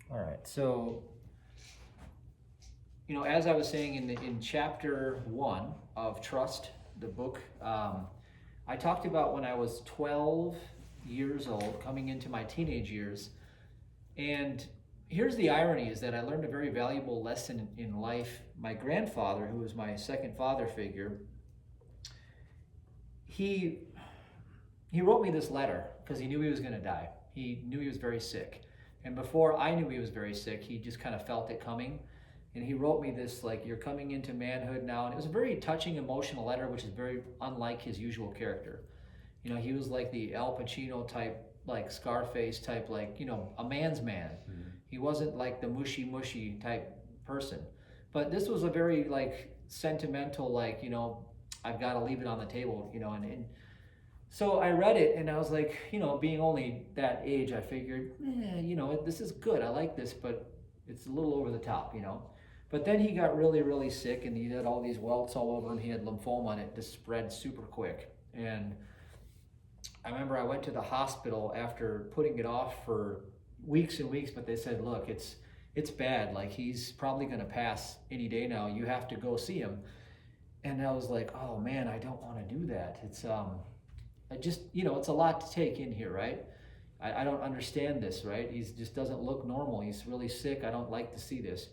All right. So, as I was saying in chapter 1 of Trust, the book, I talked about when I was 12 years old, coming into my teenage years. And here's the irony, is that I learned a very valuable lesson in life. My grandfather, who was my second father figure, he wrote me this letter because he knew he was going to die. He knew he was very sick. And before I knew he was very sick, he just kind of felt it coming. And he wrote me this, like, you're coming into manhood now. And it was a very touching, emotional letter, which is very unlike his usual character. He was like the Al Pacino type, like Scarface type, like, a man's man. Mm-hmm. He wasn't like the mushy type person. But this was a very, like, sentimental, like, I've got to leave it on the table, and so I read it and I was like, being only that age, I figured, this is good. I like this, but it's a little over the top, But then he got really, really sick and he had all these welts all over him. He had lymphoma and it just spread super quick. And I remember I went to the hospital after putting it off for weeks and weeks, but they said, look, it's bad. Like, he's probably going to pass any day now. You have to go see him. And I was like, oh man, I don't want to do that. It's it's a lot to take in here, right? I don't understand this, right? He just doesn't look normal. He's really sick. I don't like to see this.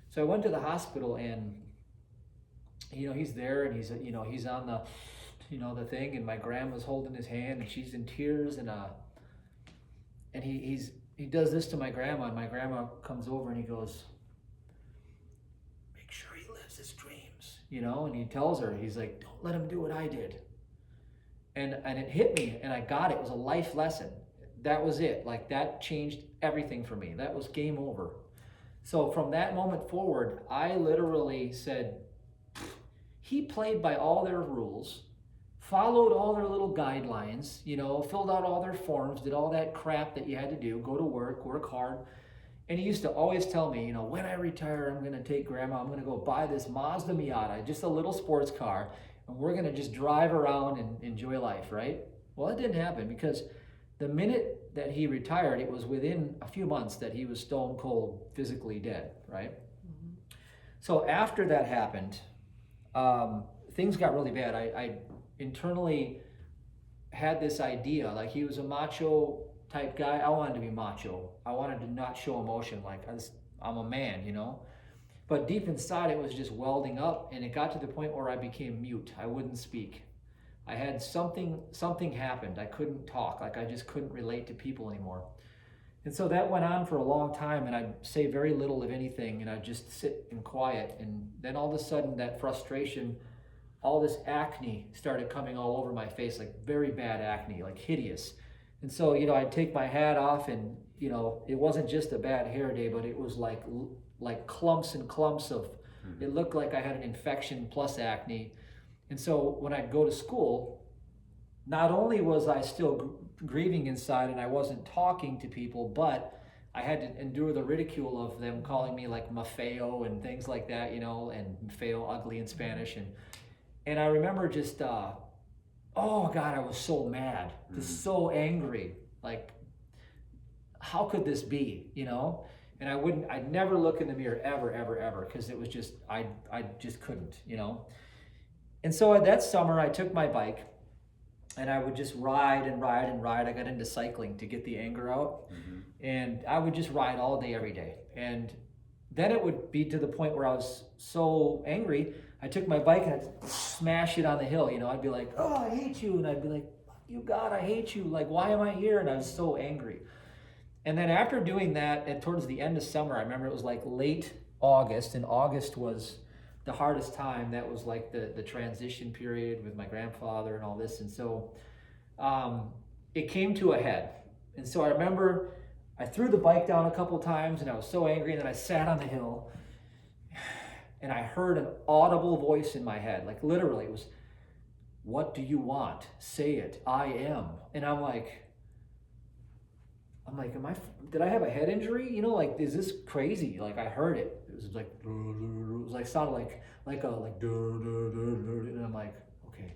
So I went to the hospital and, he's there and he's on the, the thing, and my grandma's holding his hand and she's in tears and he does this to my grandma, and my grandma comes over and he goes, make sure he lives his dreams, and he tells her, he's like, don't let him do what I did. And it hit me, and I got it. It was a life lesson. That was it. Like, that changed everything for me. That was game over. So from that moment forward, I literally said, he played by all their rules, followed all their little guidelines, filled out all their forms, did all that crap that you had to do, go to work hard. And he used to always tell me, when I retire, I'm going to take Grandma, I'm going to go buy this Mazda Miata, just a little sports car, and we're going to just drive around and enjoy life, right? Well, it didn't happen, because the minute that he retired, it was within a few months that he was stone cold, physically dead, right? Mm-hmm. So after that happened, things got really bad. I internally had this idea, like, he was a macho type guy. I wanted to be macho. I wanted to not show emotion, like, I'm a man, But deep inside, it was just welding up, and it got to the point where I became mute. I wouldn't speak. I had something happened. I couldn't talk. Like, I just couldn't relate to people anymore. And so that went on for a long time, and I'd say very little of anything, and I'd just sit in quiet. And then all of a sudden, that frustration, all this acne started coming all over my face, like very bad acne, like hideous. And so, I'd take my hat off, and, it wasn't just a bad hair day, but it was like clumps and clumps of, it looked like I had an infection plus acne. And so when I'd go to school, not only was I still grieving inside and I wasn't talking to people, but I had to endure the ridicule of them calling me like Mafeo and things like that, and Mafeo, ugly in Spanish. And I remember just, oh God, I was so mad, just so angry. Like, how could this be, And I'd never look in the mirror ever, because it was just, I just couldn't, And so that summer I took my bike and I would just ride. I got into cycling to get the anger out. Mm-hmm. And I would just ride all day, every day. And then it would be to the point where I was so angry, I took my bike and I'd smash it on the hill, I'd be like, oh, I hate you. And I'd be like, fuck you, God, I hate you. Like, why am I here? And I was so angry. And then after doing that, and towards the end of summer, I remember it was like late August, and August was the hardest time. That was like the transition period with my grandfather and all this. And so it came to a head. And so I remember I threw the bike down a couple times and I was so angry, and then I sat on the hill and I heard an audible voice in my head. Like, literally, it was, what do you want? Say it. I am. And I'm like, did I have a head injury? Like, is this crazy? Like, I heard it. It was like, sounded like and I'm like, okay.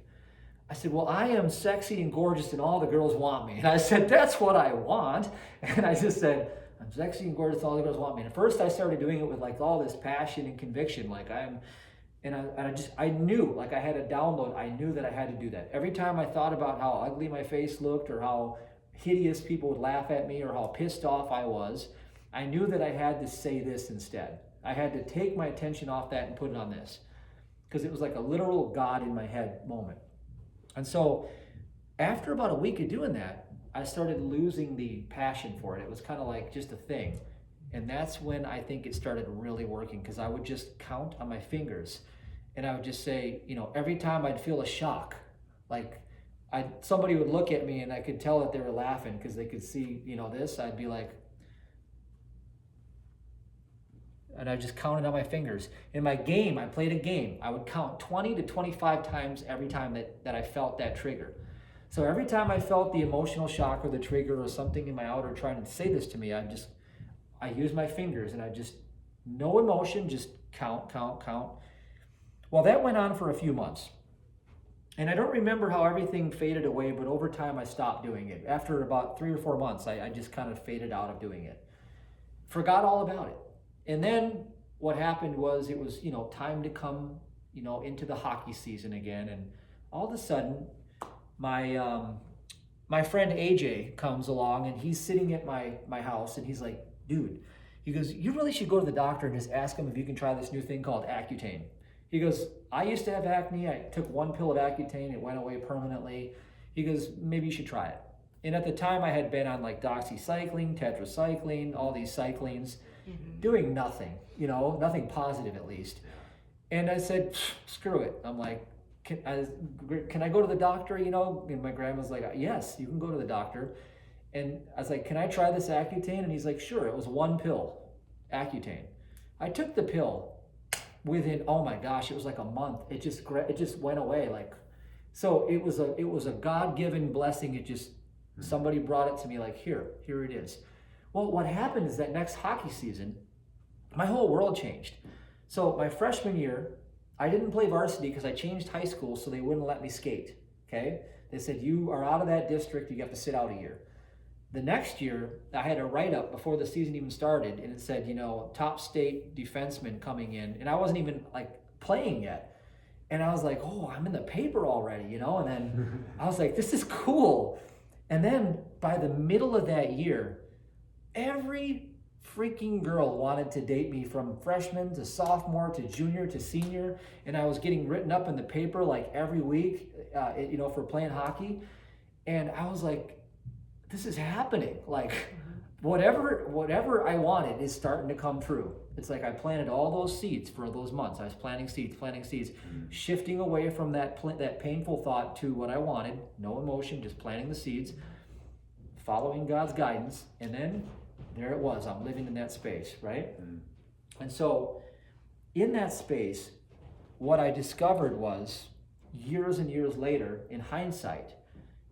I said, well, I am sexy and gorgeous and all the girls want me. And I said, that's what I want. And I just said, I'm sexy and gorgeous. All the girls want me. And at first I started doing it with like all this passion and conviction. Like I knew, like I had a download. I knew that I had to do that. Every time I thought about how ugly my face looked or how hideous people would laugh at me or how pissed off I was, I knew that I had to say this instead. I had to take my attention off that and put it on this, because it was like a literal God in my head moment. And so after about a week of doing that, I started losing the passion for it. It was kind of like just a thing. And that's when I think it started really working, because I would just count on my fingers and I would just say, every time I'd feel a shock, like somebody would look at me and I could tell that they were laughing because they could see, this, I'd be like, and I just counted on my fingers. In my game, I played a game. I would count 20 to 25 times every time that I felt that trigger. So every time I felt the emotional shock or the trigger or something in my outer trying to say this to me, I use my fingers and I just, no emotion, just count. Well, that went on for a few months. And I don't remember how everything faded away, but over time I stopped doing it. After about 3 or 4 months, I just kind of faded out of doing it. Forgot all about it. And then what happened was it was, time to come, into the hockey season again. And all of a sudden, my friend AJ comes along and he's sitting at my house and he's like, dude, he goes, you really should go to the doctor and just ask him if you can try this new thing called Accutane. He goes, I used to have acne. I took 1 pill of Accutane. It went away permanently. He goes, maybe you should try it. And at the time I had been on like doxycycline, tetracycline, all these cyclines, doing nothing, nothing positive at least. And I said, screw it. I'm like, can I go to the doctor, And my grandma's like, yes, you can go to the doctor. And I was like, can I try this Accutane? And he's like, sure. It was 1 pill, Accutane. I took the pill within, oh my gosh, it was like a month. It just went away. So it was a God-given blessing. Somebody brought it to me like, here it is. Well, what happened is that next hockey season, my whole world changed. So my freshman year, I didn't play varsity because I changed high school so they wouldn't let me skate, okay? They said, you are out of that district, you have to sit out a year. The next year, I had a write-up before the season even started, and it said, top state defenseman coming in, and I wasn't even playing yet. And I was like, oh, I'm in the paper already, and then I was like, this is cool. And then by the middle of that year, every freaking girl wanted to date me, from freshman to sophomore to junior to senior, and I was getting written up in the paper every week, for playing hockey. And I was like, this is happening. Whatever I wanted is starting to come true. It's like I planted all those seeds for those months. I was planting seeds, shifting away from that painful thought to what I wanted. No emotion, just planting the seeds, following God's guidance, and then there it was. I'm living in that space, right? And so in that space, what I discovered was, years and years later, in hindsight,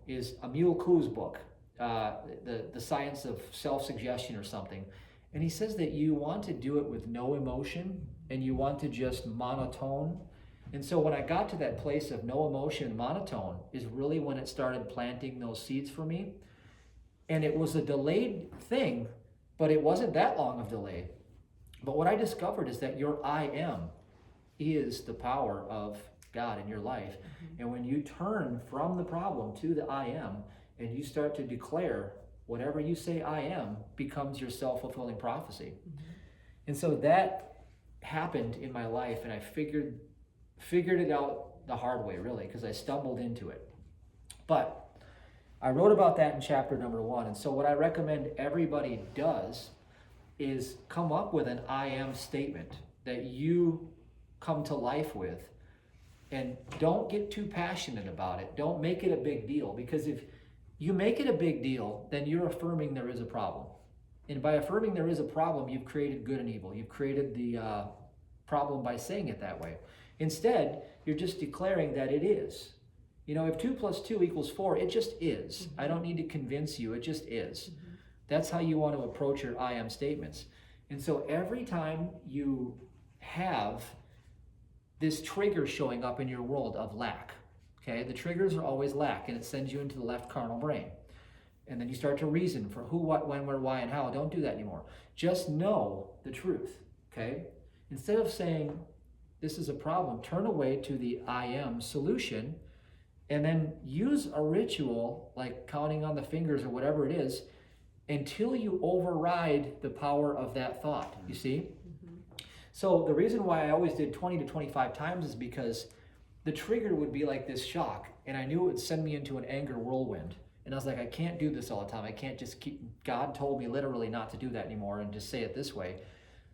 is Emil Kuh's book, the Science of Self-Suggestion or something. And he says that you want to do it with no emotion and you want to just monotone. And so when I got to that place of no emotion, monotone, is really when it started planting those seeds for me. And it was a delayed thing, but it wasn't that long of delay. But what I discovered is that your I am is the power of God in your life. And when you turn from the problem to the I am, and you start to declare whatever you say I am becomes your self-fulfilling prophecy. And so that happened in my life, and I figured it out the hard way, really, because I stumbled into it. But I wrote about that in chapter number 1. And so what I recommend everybody does is come up with an I am statement that you come to life with, and don't get too passionate about it. Don't make it a big deal, because if you make it a big deal, then you're affirming there is a problem. And by affirming there is a problem, you've created good and evil. You've created the problem by saying it that way. Instead, you're just declaring that it is. If 2 + 2 = 4, it just is. I don't need to convince you, it just is. That's how you want to approach your I am statements. And so every time you have this trigger showing up in your world of lack, okay, the triggers are always lack, and it sends you into the left carnal brain. And then you start to reason for who, what, when, where, why, and how. Don't do that anymore. Just know the truth, okay? Instead of saying, this is a problem, turn away to the I am solution, and then use a ritual like counting on the fingers or whatever it is until you override the power of that thought, you see? So the reason why I always did 20 to 25 times is because the trigger would be like this shock, and I knew it would send me into an anger whirlwind. And I was like, I can't do this all the time. I can't just keep, God told me literally not to do that anymore and just say it this way.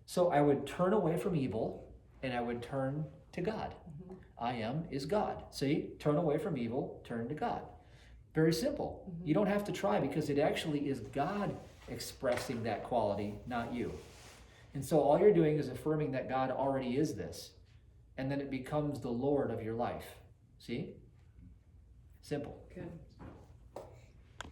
So I would turn away from evil and I would turn to God. I am is God. See, turn away from evil, turn to God. Very simple. You don't have to try because it actually is God expressing that quality, not you. And so all you're doing is affirming that God already is this. And then it becomes the Lord of your life. See? Simple. Good.